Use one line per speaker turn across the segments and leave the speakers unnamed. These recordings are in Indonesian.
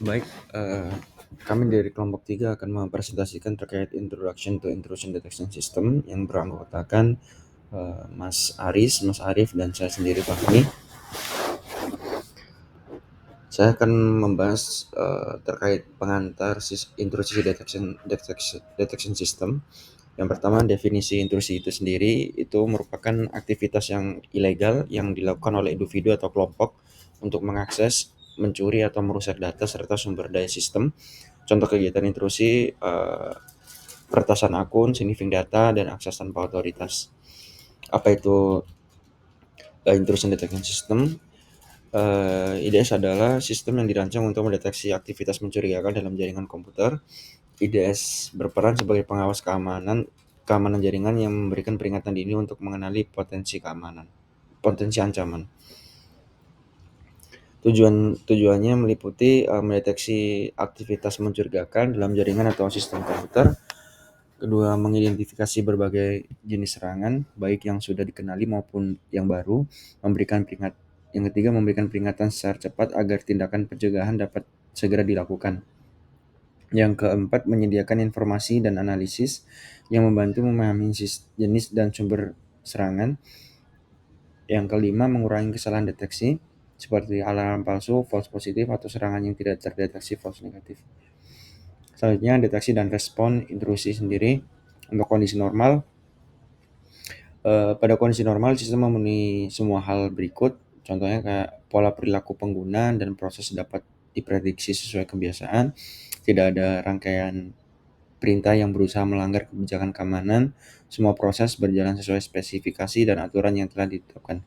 Baik, kami dari kelompok 3 akan mempresentasikan terkait Introduction to Intrusion Detection System yang beranggotakan Mas Aris, Mas Arif, dan saya sendiri Fahmi. Saya akan membahas terkait pengantar intrusi detection system. Yang pertama, definisi intrusi itu sendiri itu merupakan aktivitas yang ilegal yang dilakukan oleh individu atau kelompok untuk mengakses, mencuri atau merusak data serta sumber daya sistem. Contoh kegiatan intrusi, peretasan akun, sniffing data, dan akses tanpa otoritas. Apa itu intrusion detection system? IDS adalah sistem yang dirancang untuk mendeteksi aktivitas mencurigakan dalam jaringan komputer. IDS berperan sebagai pengawas keamanan jaringan yang memberikan peringatan dini untuk mengenali potensi ancaman. Tujuannya meliputi mendeteksi aktivitas mencurigakan dalam jaringan atau sistem komputer. Kedua, mengidentifikasi berbagai jenis serangan, baik yang sudah dikenali maupun yang baru. Yang ketiga, memberikan peringatan secara cepat agar tindakan pencegahan dapat segera dilakukan. Yang keempat, menyediakan informasi dan analisis yang membantu memahami jenis dan sumber serangan. Yang kelima, mengurangi kesalahan deteksi seperti alarm palsu, false positif, atau serangan yang tidak terdeteksi false negatif. Selanjutnya, deteksi dan respon intrusi sendiri. Untuk kondisi normal, pada kondisi normal sistem memenuhi semua hal berikut. Contohnya kayak pola perilaku pengguna dan proses dapat diprediksi sesuai kebiasaan. Tidak ada rangkaian perintah yang berusaha melanggar kebijakan keamanan. Semua proses berjalan sesuai spesifikasi dan aturan yang telah ditetapkan.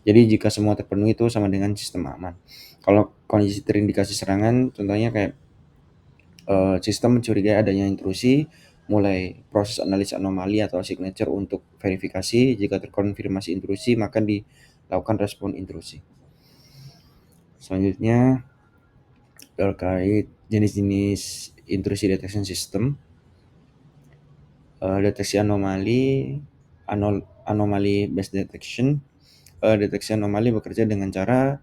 Jadi jika semua terpenuhi itu sama dengan sistem aman. Kalau kondisi terindikasi serangan, contohnya kayak sistem mencurigai adanya intrusi, mulai proses analisa anomali atau signature untuk verifikasi. Jika terkonfirmasi intrusi, maka dilakukan respon intrusi. Selanjutnya, terkait jenis-jenis intrusi detection system. Deteksi anomali based detection. Deteksi anomali bekerja dengan cara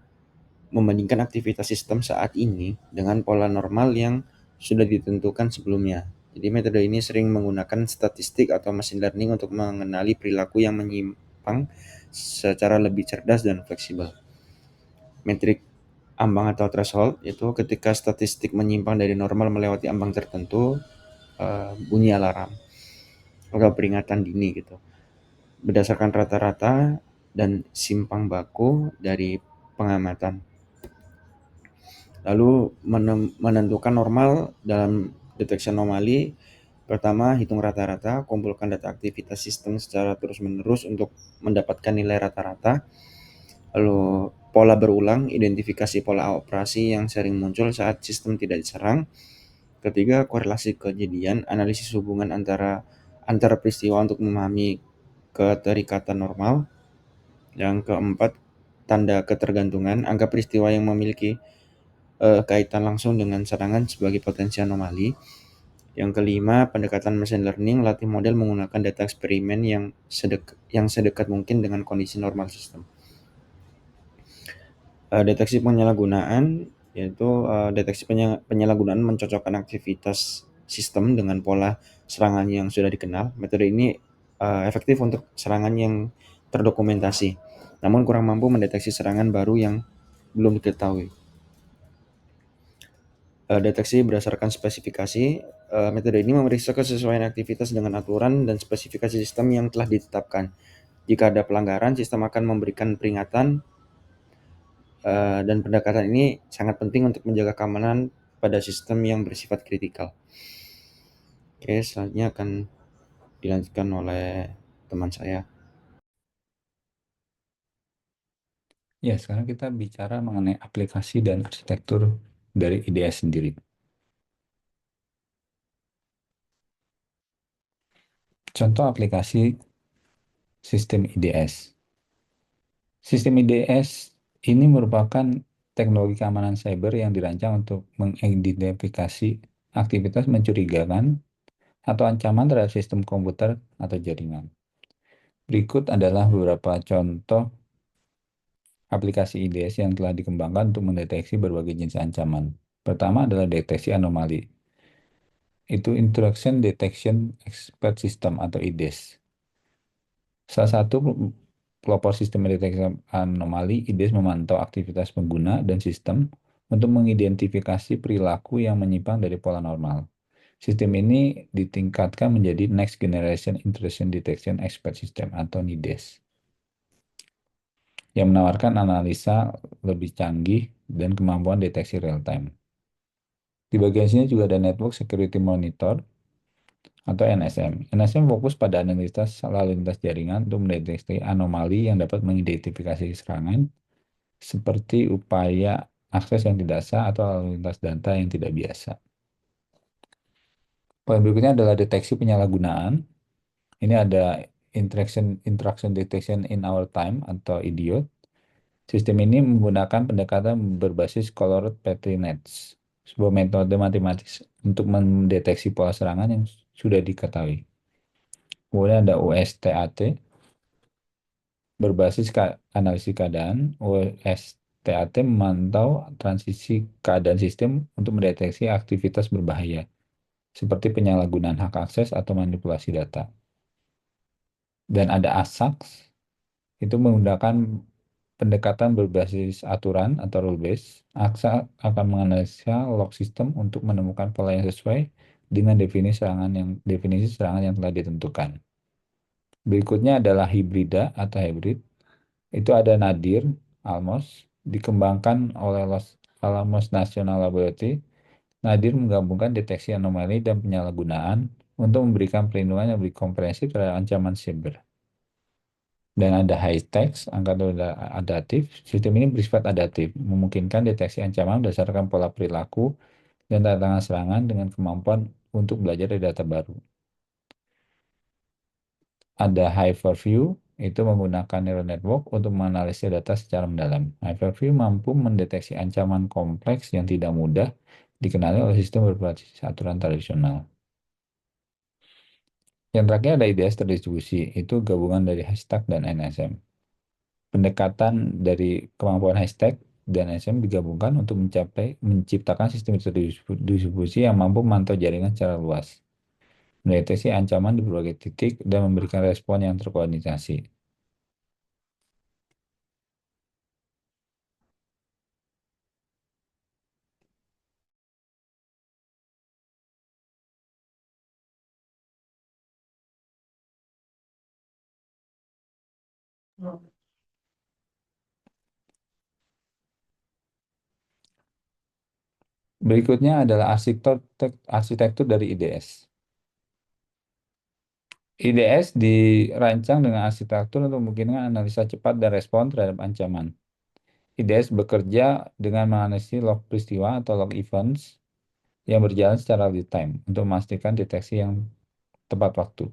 membandingkan aktivitas sistem saat ini dengan pola normal yang sudah ditentukan sebelumnya. Jadi metode ini sering menggunakan statistik atau machine learning untuk mengenali perilaku yang menyimpang secara lebih cerdas dan fleksibel. Metrik ambang atau threshold itu ketika statistik menyimpang dari normal melewati ambang tertentu, bunyi alarm atau peringatan dini gitu. Berdasarkan rata-rata dan simpang baku dari pengamatan. Lalu menentukan normal dalam deteksi anomali. Pertama, hitung rata-rata, kumpulkan data aktivitas sistem secara terus-menerus untuk mendapatkan nilai rata-rata. Lalu pola berulang, identifikasi pola operasi yang sering muncul saat sistem tidak diserang. Ketiga, korelasi kejadian, analisis hubungan antara peristiwa untuk memahami keterikatan normal. Yang keempat, tanda ketergantungan, angka peristiwa yang memiliki kaitan langsung dengan serangan sebagai potensi anomali. Yang kelima, pendekatan machine learning, latih model menggunakan data eksperimen yang sedekat mungkin dengan kondisi normal sistem. Deteksi penyalahgunaan, yaitu deteksi penyalahgunaan mencocokkan aktivitas sistem dengan pola serangan yang sudah dikenal. Metode ini efektif untuk serangan yang terdokumentasi, namun kurang mampu mendeteksi serangan baru yang belum diketahui. Deteksi berdasarkan spesifikasi. Metode ini memeriksa kesesuaian aktivitas dengan aturan dan spesifikasi sistem yang telah ditetapkan. Jika ada pelanggaran, sistem akan memberikan peringatan, dan pendekatan ini sangat penting untuk menjaga keamanan pada sistem yang bersifat kritikal. Oke, selanjutnya akan dilanjutkan oleh teman saya.
Ya, sekarang kita bicara mengenai aplikasi dan arsitektur dari IDS sendiri. Contoh aplikasi sistem IDS. Sistem IDS ini merupakan teknologi keamanan cyber yang dirancang untuk mengidentifikasi aktivitas mencurigakan atau ancaman terhadap sistem komputer atau jaringan. Berikut adalah beberapa contoh aplikasi IDS yang telah dikembangkan untuk mendeteksi berbagai jenis ancaman. Pertama adalah deteksi anomali. Itu Intrusion Detection Expert System atau IDES. Salah satu pelopor sistem deteksi anomali, IDES memantau aktivitas pengguna dan sistem untuk mengidentifikasi perilaku yang menyimpang dari pola normal. Sistem ini ditingkatkan menjadi Next Generation Intrusion Detection Expert System atau NIDES, yang menawarkan analisa lebih canggih dan kemampuan deteksi real time. Di bagian sini juga ada Network Security Monitor atau NSM. NSM fokus pada analisis lalu lintas jaringan untuk mendeteksi anomali yang dapat mengidentifikasi serangan seperti upaya akses yang tidak sah atau lalu lintas data yang tidak biasa. Poin berikutnya adalah deteksi penyalahgunaan. Ini ada interaction detection in our time atau idiot. Sistem ini menggunakan pendekatan berbasis colored patronage, sebuah metode matematis untuk mendeteksi pola serangan yang sudah diketahui. Kemudian ada USTAT, berbasis analisis keadaan. USTAT memantau transisi keadaan sistem untuk mendeteksi aktivitas berbahaya, seperti penyalahgunaan hak akses atau manipulasi data. Dan ada ASAX, itu menggunakan pendekatan berbasis aturan atau rule base. AXA akan menganalisa log system untuk menemukan pola yang sesuai dengan definisi serangan yang telah ditentukan. Berikutnya adalah hibrida atau hybrid. Itu ada Nadir, Almos, dikembangkan oleh Los Alamos National Laboratory. Nadir menggabungkan deteksi anomali dan penyalahgunaan untuk memberikan perlindungan yang lebih komprehensif terhadap ancaman cyber. Dan ada high text, angka adaptif. Sistem ini bersifat adaptif, memungkinkan deteksi ancaman berdasarkan pola perilaku dan tantangan serangan dengan kemampuan untuk belajar dari data baru. Ada Hyperview, itu menggunakan neural network untuk menganalisis data secara mendalam. Hyperview mampu mendeteksi ancaman kompleks yang tidak mudah dikenali oleh sistem berbasis aturan tradisional. Yang terakhir ada IDS terdistribusi, itu gabungan dari hashtag dan NSM. Pendekatan dari kemampuan hashtag dan NSM digabungkan untuk menciptakan sistem terdistribusi yang mampu memantau jaringan secara luas, mendeteksi ancaman di berbagai titik, dan memberikan respon yang terkoordinasi. Berikutnya adalah arsitektur dari IDS. IDS dirancang dengan arsitektur untuk memungkinkan analisa cepat dan respon terhadap ancaman. IDS bekerja dengan menganalisis log peristiwa atau log events yang berjalan secara real time untuk memastikan deteksi yang tepat waktu.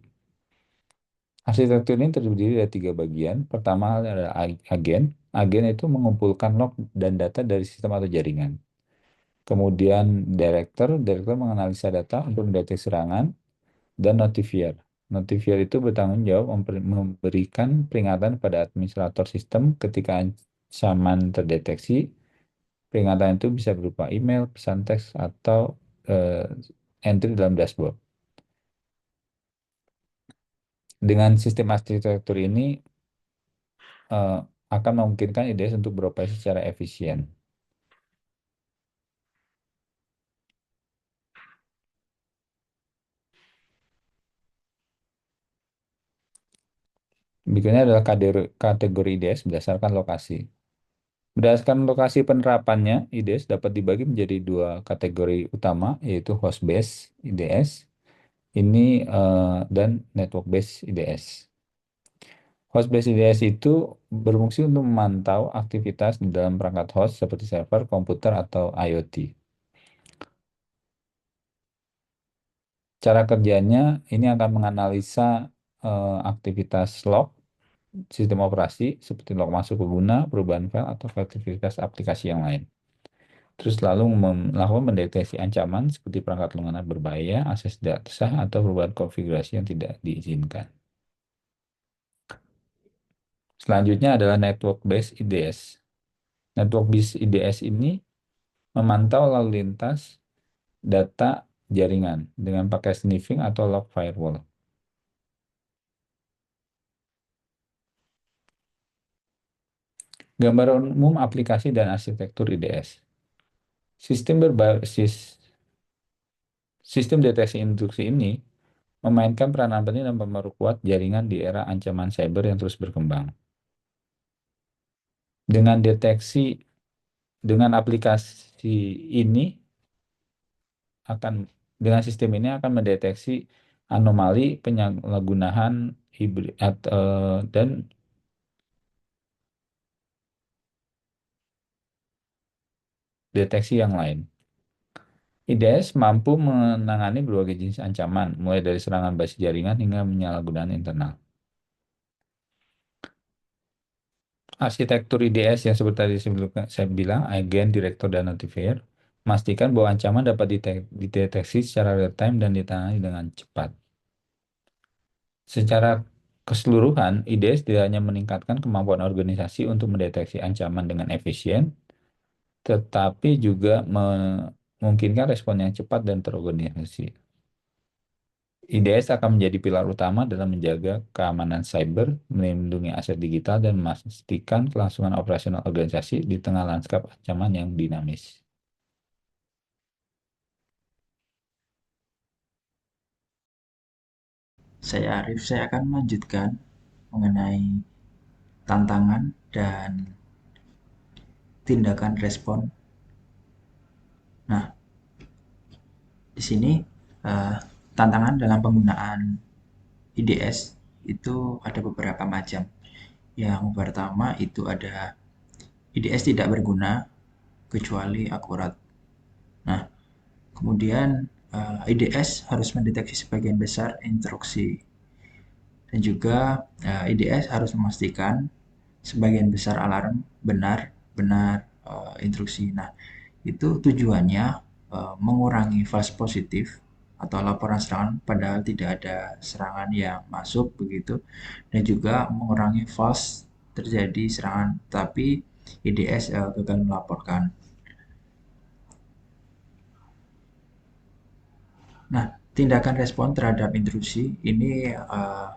Arsitektur ini terdiri dari 3 bagian. Pertama adalah agen. Agen itu mengumpulkan log dan data dari sistem atau jaringan. Kemudian director menganalisa data untuk mendeteksi serangan, dan notifier. Notifier itu bertanggung jawab memberikan peringatan pada administrator sistem ketika ancaman terdeteksi. Peringatan itu bisa berupa email, pesan teks, atau entry dalam dashboard. Dengan sistem arsitektur ini eh, akan memungkinkan IDS untuk beroperasi secara efisien. Berikutnya adalah kategori IDS berdasarkan lokasi. Berdasarkan lokasi penerapannya, IDS dapat dibagi menjadi 2 kategori utama, yaitu host based IDS ini dan network based IDS. Host based IDS itu berfungsi untuk memantau aktivitas di dalam perangkat host seperti server, komputer, atau IoT. Cara kerjanya ini akan menganalisa aktivitas log sistem operasi seperti log masuk pengguna, perubahan file, atau aktivitas aplikasi yang lain. Terus lalu melakukan mendeteksi ancaman seperti perangkat langganan berbahaya, akses tidak sah, atau perubahan konfigurasi yang tidak diizinkan. Selanjutnya adalah network based IDS. Network based IDS ini memantau lalu lintas data jaringan dengan pakai sniffing atau log firewall. Gambaran umum aplikasi dan arsitektur IDS. Sistem berbasis sistem deteksi intrusi ini memainkan peranan penting dan memperkuat jaringan di era ancaman cyber yang terus berkembang. Dengan deteksi dengan aplikasi ini akan dengan sistem ini akan mendeteksi anomali penyalahgunaan hibrid dan deteksi yang lain. IDS mampu menangani berbagai jenis ancaman, mulai dari serangan basis jaringan hingga penyalahgunaan internal. Arsitektur IDS yang seperti tadi saya bilang, agen, direktur, dan notifier, memastikan bahwa ancaman dapat dideteksi secara real-time dan ditangani dengan cepat. Secara keseluruhan, IDS tidak hanya meningkatkan kemampuan organisasi untuk mendeteksi ancaman dengan efisien, tetapi juga memungkinkan respon yang cepat dan terorganisasi. IDS akan menjadi pilar utama dalam menjaga keamanan cyber, melindungi aset digital, dan memastikan kelangsungan operasional organisasi di tengah lanskap ancaman yang dinamis.
Saya Arif, saya akan melanjutkan mengenai tantangan dan tindakan respon. Nah, di sini eh, tantangan dalam penggunaan IDS itu ada beberapa macam. Yang pertama itu ada IDS tidak berguna kecuali akurat. Nah, kemudian IDS harus mendeteksi sebagian besar instruksi dan juga IDS harus memastikan sebagian besar alarm benar-benar instruksi. Nah, itu tujuannya mengurangi false positif atau laporan serangan padahal tidak ada serangan yang masuk begitu, dan juga mengurangi false terjadi serangan tapi IDS gagal melaporkan. Nah, tindakan respon terhadap intrusi ini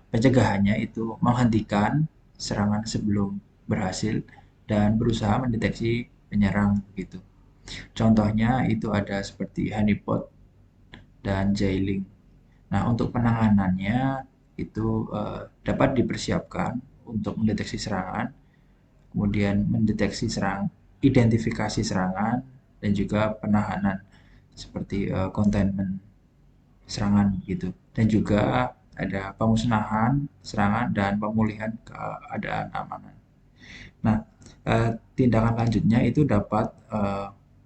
pencegahannya itu menghentikan serangan sebelum berhasil dan berusaha mendeteksi penyerang gitu. Contohnya itu ada seperti honeypot dan jailing. Nah, untuk penanganannya itu dapat dipersiapkan untuk mendeteksi serangan, kemudian mendeteksi identifikasi serangan, dan juga penahanan seperti containment serangan gitu. Dan juga ada pemusnahan serangan dan pemulihan keadaan amanan. Nah, tindakan lanjutnya itu dapat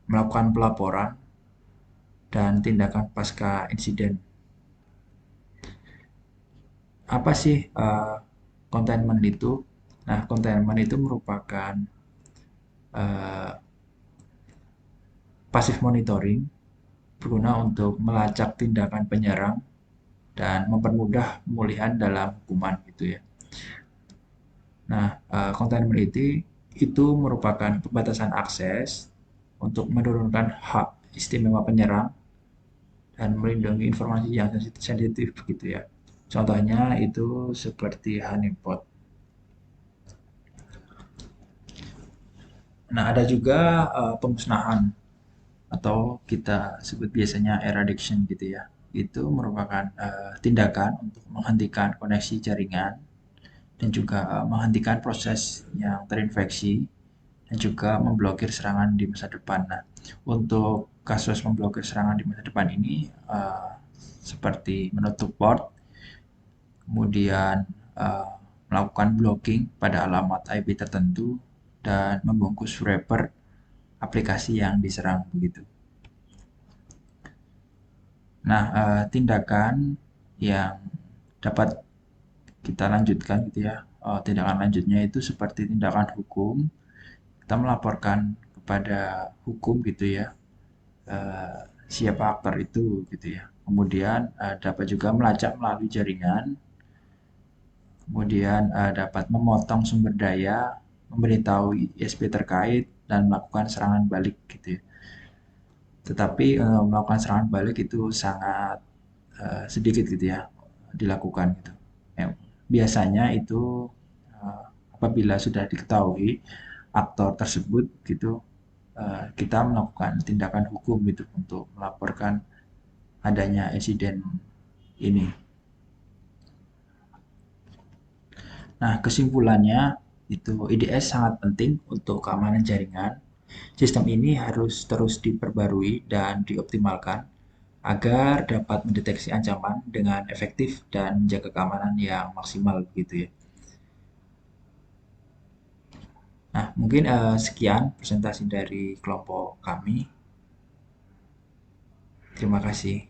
melakukan pelaporan dan tindakan pasca insiden. Apa sih containment itu? Nah, containment itu merupakan passive monitoring berguna untuk melacak tindakan penyerang dan mempermudah pemulihan dalam hukuman gitu ya. Nah, containment itu merupakan pembatasan akses untuk menurunkan hak istimewa penyerang dan melindungi informasi yang sensitif gitu ya. Contohnya itu seperti honeypot. Nah, ada juga pemusnahan atau kita sebut biasanya eradication gitu ya. Itu merupakan tindakan untuk menghentikan koneksi jaringan dan juga menghentikan proses yang terinfeksi dan juga memblokir serangan di masa depan. Nah, untuk kasus memblokir serangan di masa depan ini seperti menutup port, kemudian melakukan blocking pada alamat IP tertentu dan membungkus wrapper aplikasi yang diserang begitu. Nah, tindakan yang dapat kita lanjutkan gitu ya. Tindakan lanjutnya itu seperti tindakan hukum. Kita melaporkan kepada hukum gitu ya. Siapa aktor itu gitu ya. Kemudian dapat juga melacak melalui jaringan. Kemudian dapat memotong sumber daya, memberitahu ISP terkait dan melakukan serangan balik gitu ya. Tetapi melakukan serangan balik itu sangat sedikit gitu ya dilakukan gitu. Ya, biasanya itu apabila sudah diketahui aktor tersebut gitu, kita melakukan tindakan hukum gitu untuk melaporkan adanya insiden ini. Nah, kesimpulannya itu IDS sangat penting untuk keamanan jaringan. Sistem ini harus terus diperbarui dan dioptimalkan agar dapat mendeteksi ancaman dengan efektif dan menjaga keamanan yang maksimal gitu ya. Nah, mungkin sekian presentasi dari kelompok kami. Terima kasih.